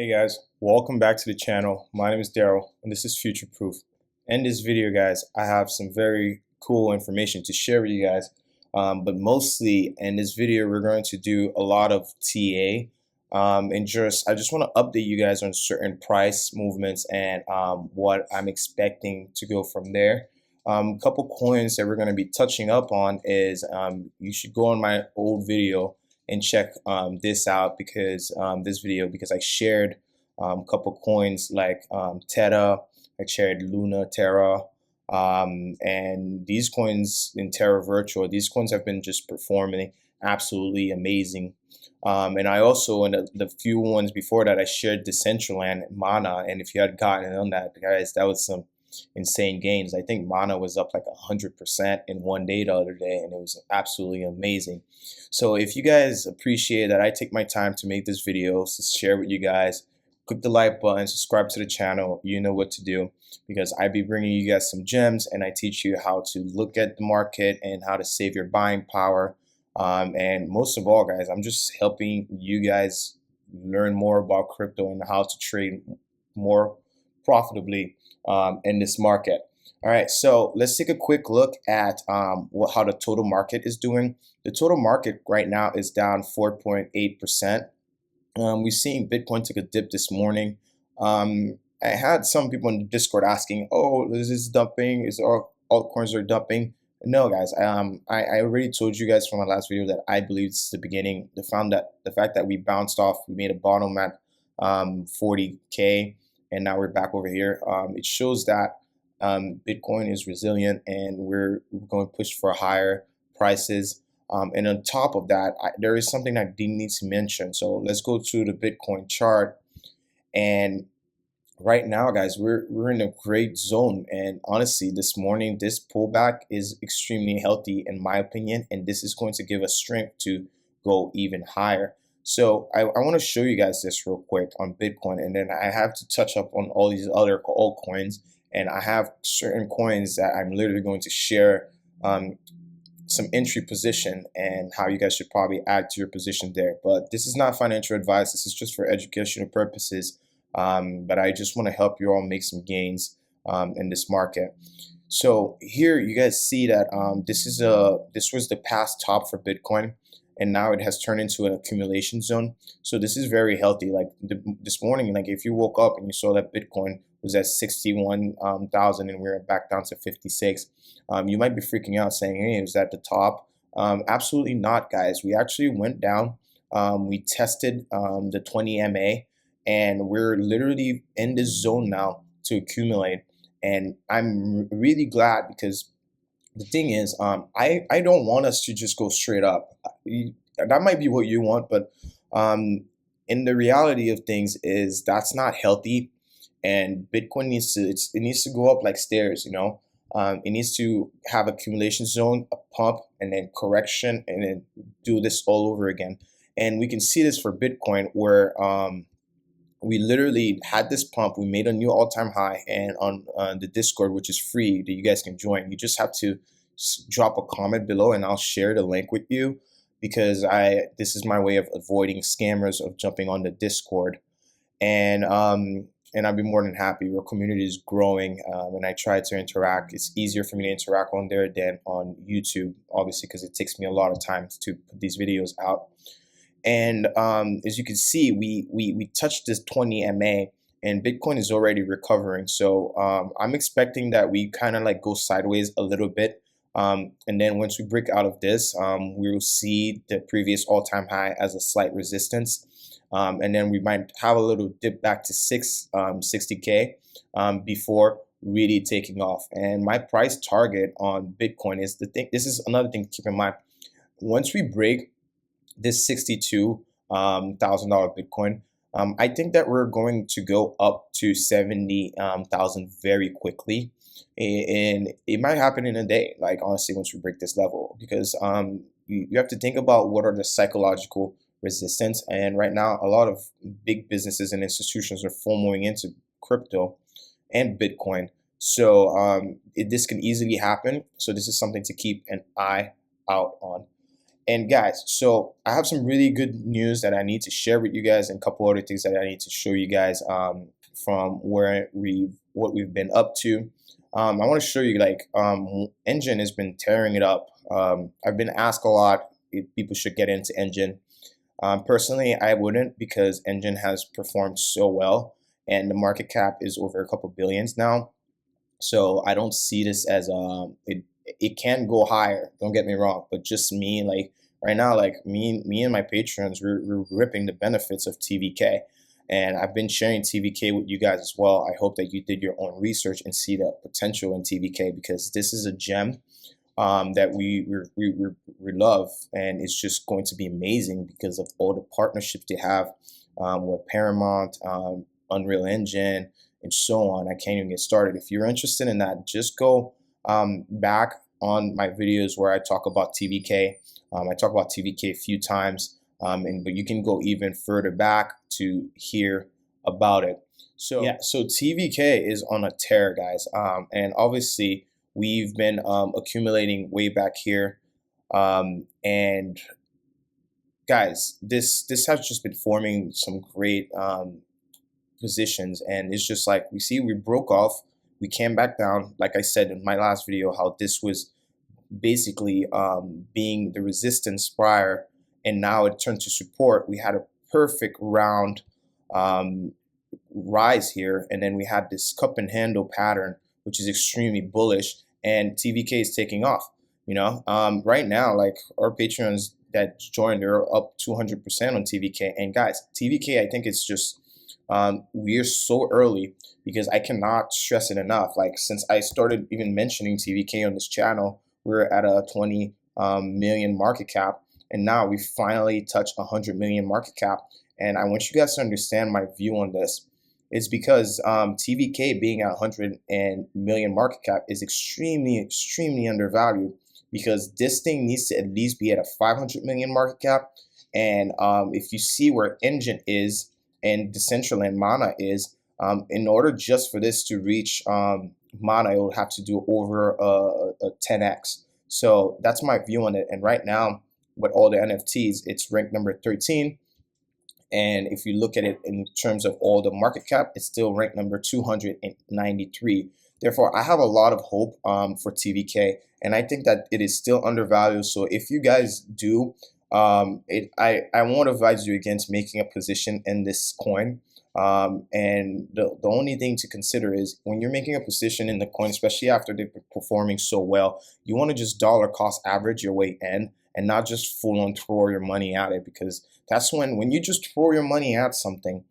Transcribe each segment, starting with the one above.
Hey guys, welcome back to the channel. My name is Daryl and this is Future Proof. In this video guys, I have some very cool information to share with you guys. But mostly in this video we're going to do a lot of TA and I just want to update you guys on certain price movements and what I'm expecting to go from there. Couple coins that we're going to be touching up on is you should go on my old video and check this out because because I shared a couple coins like Terra, I shared Luna, Terra, and these coins in Terra Virtual, these coins have been just performing absolutely amazing. And I also, in the few ones before that, I shared Decentraland, Mana, and if you had gotten on that, guys, that was some insane gains. I think Mana was up like 100% in one day the other day, and it was absolutely amazing. So if you guys appreciate that I take my time to make this video to share with you guys, click the like button, subscribe to the channel. You know what to do because I be bringing you guys some gems, and I teach you how to look at the market and how to save your buying power. And most of all, guys, I'm just helping you guys learn more about crypto and how to trade more profitably in this market. All right, so let's take a quick look at how the total market is doing. The total market right now is down 4.8%. We've seen Bitcoin take a dip this morning. I had some people in the Discord asking, "Oh, is this dumping? Is all altcoins are dumping?" No, guys. I already told you guys from my last video that I believe it's the beginning. The fact that we bounced off, we made a bottom at 40K, and now we're back over here. It shows that Bitcoin is resilient, and we're going to push for higher prices. And on top of that, there is something I didn't need to mention. So let's go to the Bitcoin chart. And right now, guys, we're in a great zone. And honestly, this morning, this pullback is extremely healthy in my opinion. And this is going to give us strength to go even higher. So I want to show you guys this real quick on Bitcoin. And then I have to touch up on all these other altcoins. And I have certain coins that I'm literally going to share some entry position and how you guys should probably add to your position there. But this is not financial advice. This is just for educational purposes. But I just want to help you all make some gains in this market. So here you guys see that this was the past top for Bitcoin, and now it has turned into an accumulation zone. So this is very healthy. Like this morning, like if you woke up and you saw that Bitcoin was at 61,000 and we're back down to 56, you might be freaking out saying, "Hey, is that the top?" Absolutely not, guys. We actually went down. We tested the 20 MA, and we're literally in this zone now to accumulate. And I'm really glad because the thing is, I don't want us to just go straight up. That might be what you want, but in the reality of things is that's not healthy. And Bitcoin needs to go up like stairs, you know. It needs to have accumulation zone, a pump, and then correction, and then do this all over again. And we can see this for Bitcoin where we literally had this pump. We made a new all-time high, and on the Discord, which is free, that you guys can join, you just have to drop a comment below, and I'll share the link with you because this is my way of avoiding scammers of jumping on the Discord, and I'd be more than happy. Our community is growing, and I try to interact. It's easier for me to interact on there than on YouTube, obviously, because it takes me a lot of time to put these videos out. And as you can see, we touched this 20 MA, and Bitcoin is already recovering. So I'm expecting that we kind of like go sideways a little bit. And then once we break out of this, we will see the previous all-time high as a slight resistance. And then we might have a little dip back to 60K before really taking off. And my price target on Bitcoin is this is another thing to keep in mind. Once we break this $62,000 Bitcoin, I think that we're going to go up to 70,000 very quickly, and it might happen in a day. Like honestly, once we break this level, because you have to think about what are the psychological resistance, and right now a lot of big businesses and institutions are FOMOing into crypto and Bitcoin. So this can easily happen. So this is something to keep an eye out on. And guys, so I have some really good news that I need to share with you guys, and a couple other things that I need to show you guys from what we've been up to. I want to show you, like, Engine has been tearing it up. I've been asked a lot if people should get into Engine. Personally, I wouldn't, because Engine has performed so well, and the market cap is over a couple billions now. So I don't see this as it can go higher. Don't get me wrong, but just me, like right now, like me and my patrons, we're ripping the benefits of TVK, and I've been sharing TVK with you guys as well. I hope that you did your own research and see the potential in TVK, because this is a gem that we love, and it's just going to be amazing because of all the partnerships they have with Paramount, Unreal Engine, and so on. I can't even get started. If you're interested in that, just go back on my videos where I talk about TVK. I talk about TVK a few times, but you can go even further back to hear about it. So yeah, so TVK is on a tear, guys, and obviously we've been accumulating way back here, and guys, this has just been forming some great positions, and it's just like we broke off, we came back down, like I said in my last video, how this was basically being the resistance prior, and now it turned to support. We had a perfect round rise here, and then we had this cup and handle pattern, which is extremely bullish, and TVK is taking off. Right now, like, our patrons that joined, they're up 200% on TVK. And guys, TVK, I think it's just we're so early, because I cannot stress it enough. Like, since I started even mentioning TVK on this channel, we're at a 20 million market cap, and now we finally touched 100 million market cap. And I want you guys to understand my view on this. It's because TVK being at 100 million market cap is extremely undervalued, because this thing needs to at least be at a 500 million market cap. And if you see where Engine is and Decentraland Mana is, in order just for this to reach Mana, it would have to do over a 10x. So that's my view on it. And right now, with all the NFTs, it's ranked number 13. And if you look at it in terms of all the market cap, it's still ranked number 293. Therefore, I have a lot of hope for TVK, and I think that it is still undervalued. So if you guys do, I won't advise you against making a position in this coin. And the only thing to consider is, when you're making a position in the coin, especially after they've been performing so well, you want to just dollar cost average your way in, and not just full on throw your money at it, because that's when you just throw your money at something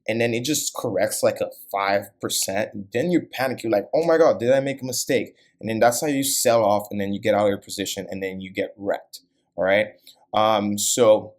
and then it just corrects like a 5%, then you panic. You're like, oh my God, did I make a mistake? And then that's how you sell off, and then you get out of your position, and then you get wrecked. All right. So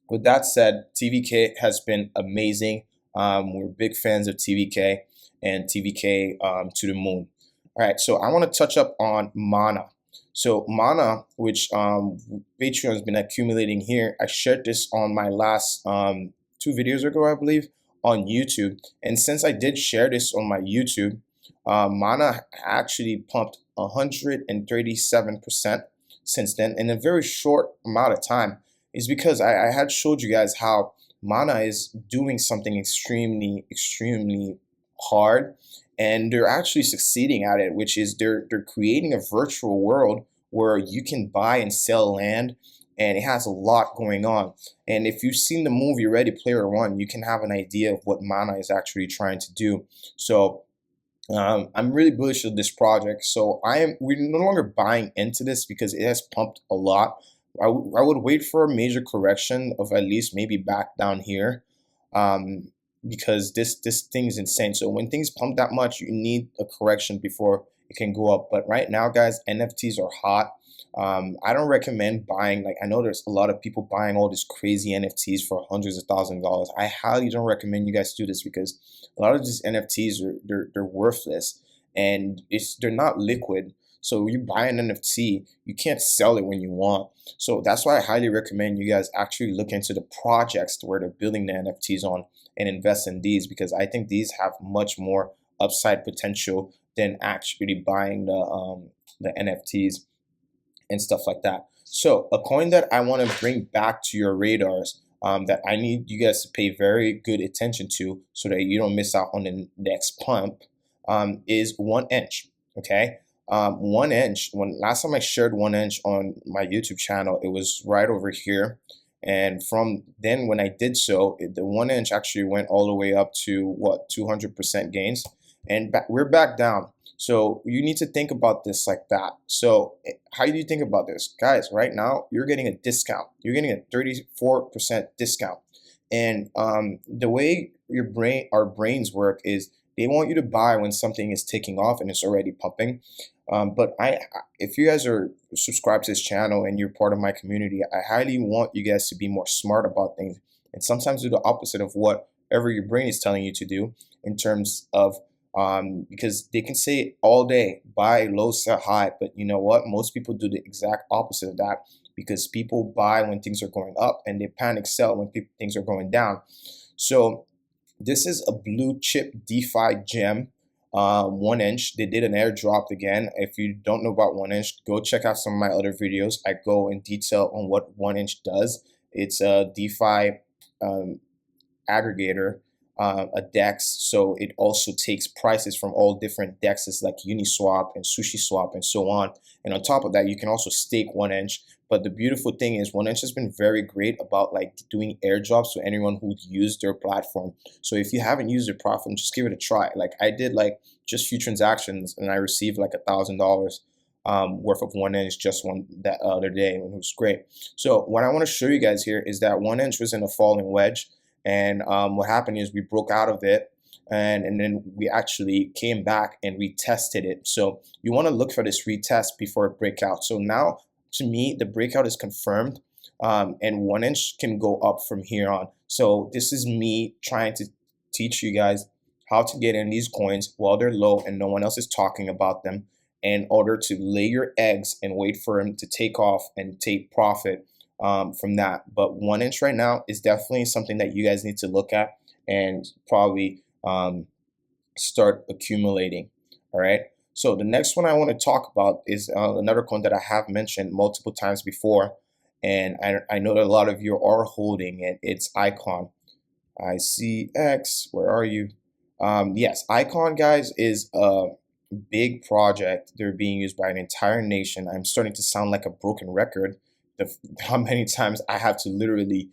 with that said, TVK has been amazing. We're big fans of TVK, and TVK to the moon. All right, so I want to touch up on Mana. So Mana, which Patreon has been accumulating here, I shared this on my last 2 videos ago, I believe, on YouTube. And since I did share this on my YouTube, Mana actually pumped 137% since then in a very short amount of time. Is because I had showed you guys how Mana is doing something extremely hard, and they're actually succeeding at it, which is they're creating a virtual world where you can buy and sell land, and it has a lot going on. And if you've seen the movie Ready Player One, you can have an idea of what Mana is actually trying to do. So I'm really bullish on this project. So we're no longer buying into this because it has pumped a lot. I would wait for a major correction of at least maybe back down here, because this thing is insane. So when things pump that much, you need a correction before it can go up. But right now, guys, NFTs are hot. I don't recommend buying. Like, I know there's a lot of people buying all these crazy NFTs for hundreds of thousands of dollars. I highly don't recommend you guys do this, because a lot of these NFTs they're worthless, and they're not liquid. So you buy an NFT, you can't sell it when you want. So that's why I highly recommend you guys actually look into the projects where they're building the NFTs on and invest in these, because I think these have much more upside potential than actually buying the NFTs and stuff like that. So a coin that I want to bring back to your radars, that I need you guys to pay very good attention to so that you don't miss out on the next pump, is 1inch. Okay. 1inch. When last time I shared 1inch on my YouTube channel, it was right over here. And from then, when I did so, the 1inch actually went all the way up to what, 200% gains, and we're back down. So you need to think about this like that. So how do you think about this, guys? Right now, you're getting a discount. You're getting a 34% discount, and the way our brains work is they want you to buy when something is taking off and it's already pumping. But if you guys are subscribed to this channel and you're part of my community, I highly want you guys to be more smart about things and sometimes do the opposite of whatever your brain is telling you to do in terms of because they can say all day, buy low, sell high, but you know what? Most people do the exact opposite of that because people buy when things are going up and they panic sell when things are going down. So this is a blue chip DeFi gem, 1inch. They did an airdrop again. If you don't know about 1inch, go check out some of my other videos. I go in detail on what 1inch does. It's a DeFi aggregator, a DEX, so it also takes prices from all different DEXs like Uniswap and SushiSwap and so on. And on top of that, you can also stake 1inch. But the beautiful thing is 1inch has been very great about like doing airdrops to anyone who used their platform. So if you haven't used their platform, just give it a try. Like I did like just few transactions and I received like $1,000 worth of 1inch just that other day, and it was great. So what I want to show you guys here is that 1inch was in a falling wedge. And what happened is we broke out of it, and then we actually came back and retested it. So you want to look for this retest before it break out. So now, to me, the breakout is confirmed, and 1inch can go up from here on. So this is me trying to teach you guys how to get in these coins while they're low and no one else is talking about them, in order to lay your eggs and wait for them to take off and take profit from that. But 1inch right now is definitely something that you guys need to look at and probably start accumulating. All right. So the next one I want to talk about is another coin that I have mentioned multiple times before, and I know that a lot of you are holding it. It's Icon. ICX. Where are you? Yes, Icon, guys, is a big project. They're being used by an entire nation. I'm starting to sound like a broken record. How many times I have to literally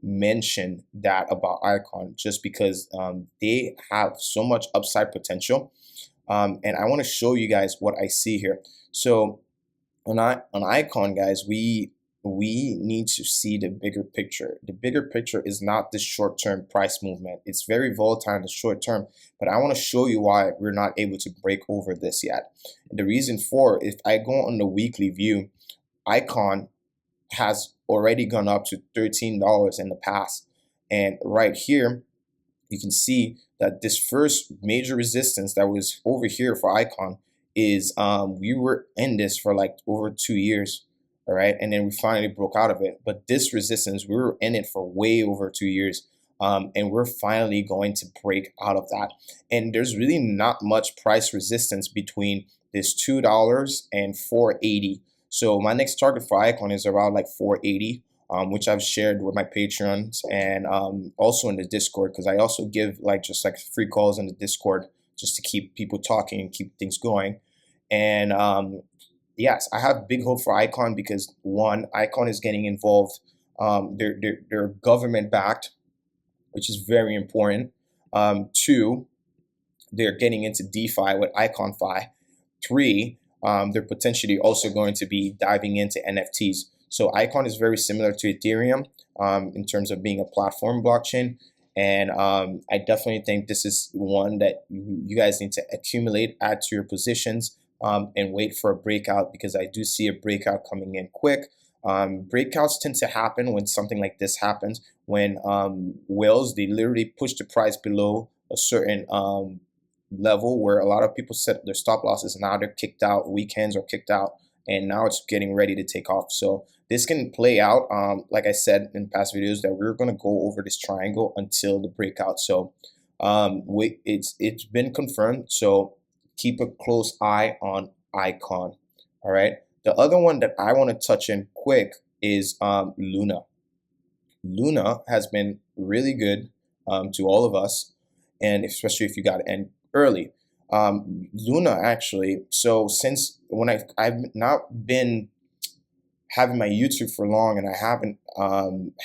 mention that about Icon, just because they have so much upside potential. And I want to show you guys what I see here. So on Icon, guys, we need to see the bigger picture. The bigger picture is not this short-term price movement. It's very volatile in the short term, but I want to show you why we're not able to break over this yet. And the reason for, if I go on the weekly view, Icon has already gone up to $13 in the past. And right here, you can see that this first major resistance that was over here for Icon is we were in this for like over 2 years. All right. And then we finally broke out of it. But this resistance, we were in it for way over 2 years. And we're finally going to break out of that. And there's really not much price resistance between this $2 and $4.80. So my next target for Icon is around like 480, which I've shared with my patrons and also in the Discord, because I also give just like free calls in the Discord just to keep people talking and keep things going. And yes, I have big hope for Icon because, one, Icon is getting involved. They're government backed, which is very important. Two, they're getting into DeFi with IconFi. Three, they're potentially also going to be diving into NFTs. So Icon is very similar to Ethereum in terms of being a platform blockchain. And I definitely think this is one that you guys need to accumulate, add to your positions, and wait for a breakout, because I do see a breakout coming in quick. Breakouts tend to happen when something like this happens, when whales, they literally push the price below a certain level where a lot of people set their stop losses, and now they're kicked out, weekends are kicked out, and now it's getting ready to take off. So this can play out, like I said in past videos, that we're going to go over this triangle until the breakout. So it's been confirmed, so keep a close eye on Icon. All right. The other one that I want to touch in quick is Luna. Luna has been really good to all of us, and especially if you got in early. Luna actually, so since when I've not been having my YouTube for long, and I haven't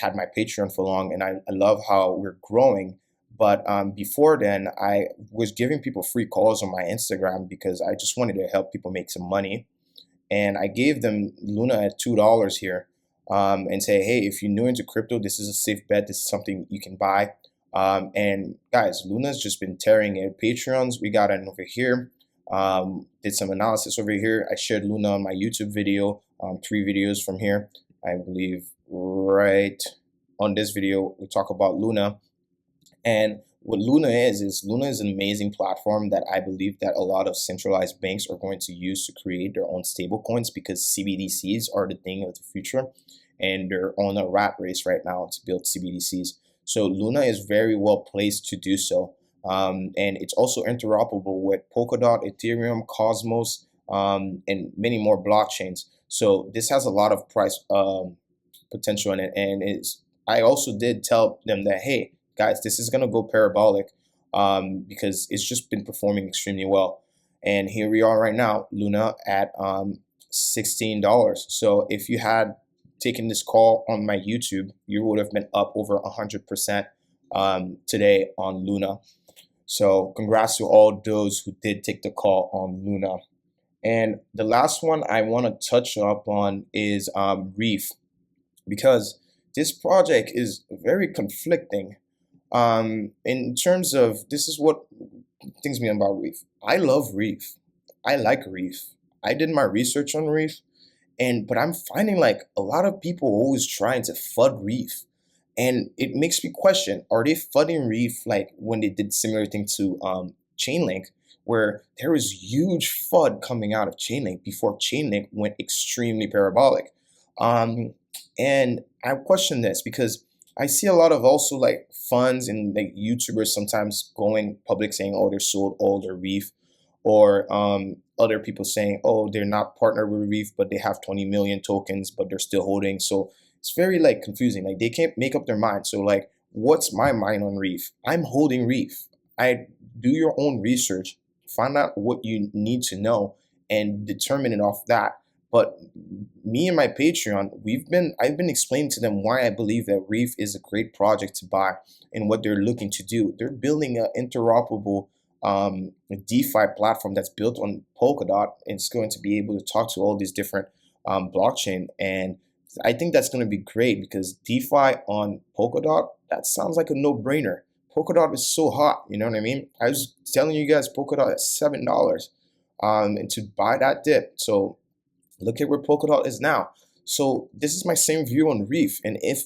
had my Patreon for long, and I love how we're growing. But before then, I was giving people free calls on my Instagram because I just wanted to help people make some money, and I gave them Luna at $2 here, and say, hey, if you're new into crypto, this is a safe bet. This is something you can buy. And guys, Luna's just been tearing it. Patreons, we got it over here. Did some analysis over here. I shared Luna on my YouTube video, 3 videos from here. I believe right on this video, we talk about Luna. And what Luna is Luna is an amazing platform that I believe that a lot of centralized banks are going to use to create their own stable coins, because CBDCs are the thing of the future, and they're on a rat race right now to build CBDCs. So Luna is very well placed to do so. And it's also interoperable with Polkadot, Ethereum, Cosmos, and many more blockchains. So this has a lot of price potential in it. And I also did tell them that, hey, guys, this is going to go parabolic because it's just been performing extremely well. And here we are right now, Luna at $16. So if you had taken this call on my YouTube, you would have been up over 100% today on Luna. So congrats to all those who did take the call on Luna. And the last one I want to touch up on is Reef, because this project is very conflicting. In terms of, this is what things mean about Reef. I love Reef. I like Reef. I did my research on Reef, but I'm finding like a lot of people always trying to FUD Reef. And it makes me question, are they FUDding Reef like when they did similar thing to Chainlink, where there was huge FUD coming out of Chainlink before Chainlink went extremely parabolic? And I question this because I see a lot of also like funds and like YouTubers sometimes going public saying, oh, they're sold all their Reef, or other people saying, oh, they're not partnered with Reef, but they have 20 million tokens, but they're still holding. So it's very like confusing. Like they can't make up their mind. So like, what's my mind on Reef? I'm holding Reef. I do your own research, find out what you need to know, and determine it off that. But me and my Patreon, I've been explaining to them why I believe that Reef is a great project to buy and what they're looking to do. They're building an interoperable DeFi platform that's built on Polkadot, and it's going to be able to talk to all these different blockchain. And I think that's going to be great because DeFi on Polkadot, that sounds like a no-brainer. Polkadot is so hot, you know what I mean? I was telling you guys Polkadot at $7, and to buy that dip. So look at where Polkadot is now. So this is my same view on Reef. And if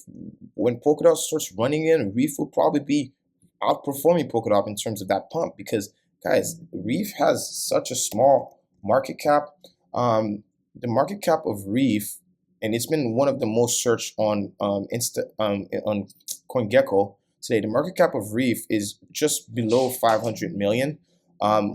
when Polkadot starts running in, Reef will probably be outperforming Polkadot in terms of that pump, because guys, Reef has such a small market cap. The market cap of Reef, and it's been one of the most searched on on CoinGecko today. The market cap of Reef is just below 500 million,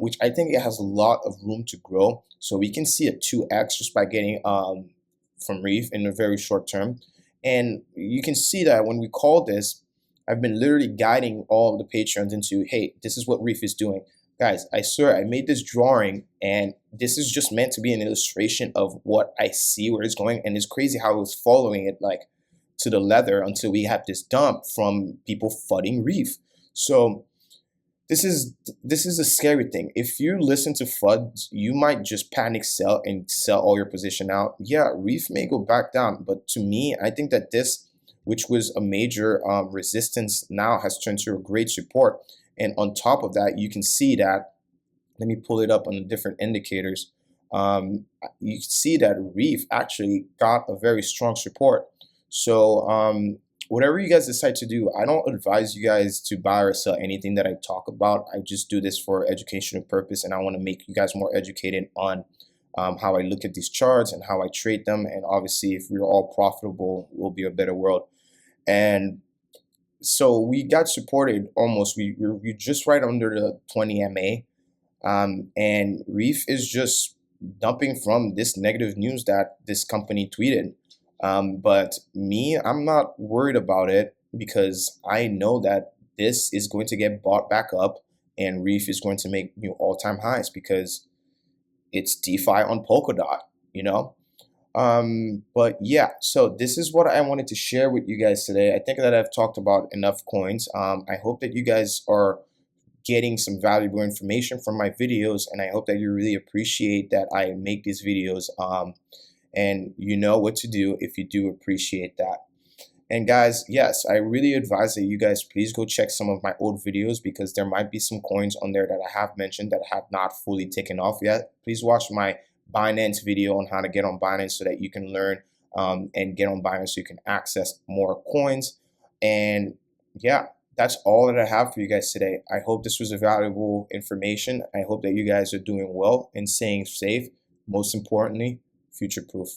which I think it has a lot of room to grow. So we can see a 2x just by getting from Reef in a very short term. And you can see that when we call this, I've been literally guiding all the Patreons into, hey, this is what Reef is doing. Guys, I swear I made this drawing, and this is just meant to be an illustration of what I see where it's going. And it's crazy how it was following it like to the leather until we had this dump from people FUDding Reef. So this is a scary thing. If you listen to FUDs, you might just panic sell and sell all your position out. Yeah, Reef may go back down, but to me, I think that this, which was a major resistance, now has turned to a great support. And on top of that, you can see that, let me pull it up on the different indicators. You can see that Reef actually got a very strong support. So whatever you guys decide to do, I don't advise you guys to buy or sell anything that I talk about. I just do this for educational purpose, and I want to make you guys more educated on how I look at these charts and how I trade them. And obviously, if we're all profitable, we'll be a better world. And so we got supported almost. We're just right under the 20 MA, and Reef is just dumping from this negative news that this company tweeted. But me, I'm not worried about it because I know that this is going to get bought back up and Reef is going to make new all-time highs because it's DeFi on Polkadot, you know? But yeah, so this is what I wanted to share with you guys today. I think that I've talked about enough coins. I hope that you guys are getting some valuable information from my videos, and I hope that you really appreciate that I make these videos. And you know what to do if you do appreciate that. And guys, yes, I really advise that you guys please go check some of my old videos because there might be some coins on there that I have mentioned that have not fully taken off yet. Please watch my Binance video on how to get on Binance so that you can learn and get on Binance so you can access more coins. And yeah, that's all that I have for you guys today. I hope this was a valuable information. I hope that you guys are doing well and staying safe. Most importantly, future proof.